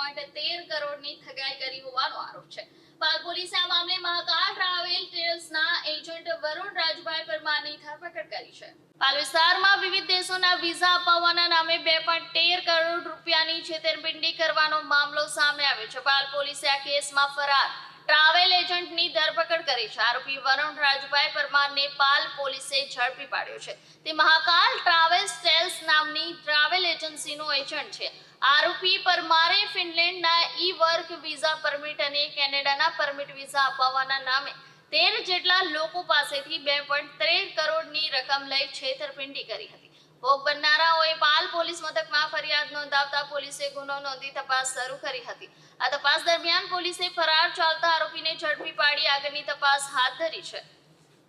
2.13 કરોડની ઠગાઈ કરી હોવાનો આરોપ છે। પાલ પોલીસે આ મામલે મહાકાલ ટ્રાવેલ ટ્રેલ્સના એજન્ટ વરુણ રાજભાઈ પરમારની ધરપકડ કરી છે। પાલ વિસ્તારમાં વિવિધ દેશોના વિઝા અપાવવાના નામે 2.13 કરોડ રૂપિયાની છેતરપિંડી કરવાનો મામલો સામે આવ્યો છે। પાલ પોલીસે આ કેસમાં ફરાર ટ્રાવેલ એજન્ટની ધરપકડ કરી છે। આરોપી વરુણ રાજભાઈ પરમારને પાલ પોલીસે ઝડપી પાડ્યો છે। તે મહાકાલ ટ્રાવેલ ટ્રેલ્સ નામની ટ્રાવેલ એજન્સીનો એજન્ટ છે। આરોપી પરમારે ફિનલેન્ડના વર્ક વિઝા પરમિટ અને કેનેડાના પરમિટ વિઝા અપાવવાના નામે 13 જેટલા લોકો પાસેથી 2.13 કરોડની રકમ લઈ છેતરપિંડી કરી હતી। ભોગ બનનારાઓએ પાલ પોલીસ મથકમાં ફરિયાદ નોંધાવતા પોલીસે ગુનો નોંધી તપાસ શરૂ કરી હતી। આ તપાસ દરમિયાન પોલીસે ફરાર ચાલતા આરોપીને ઝડપી પાડી આગળની તપાસ હાથ ધરી છે।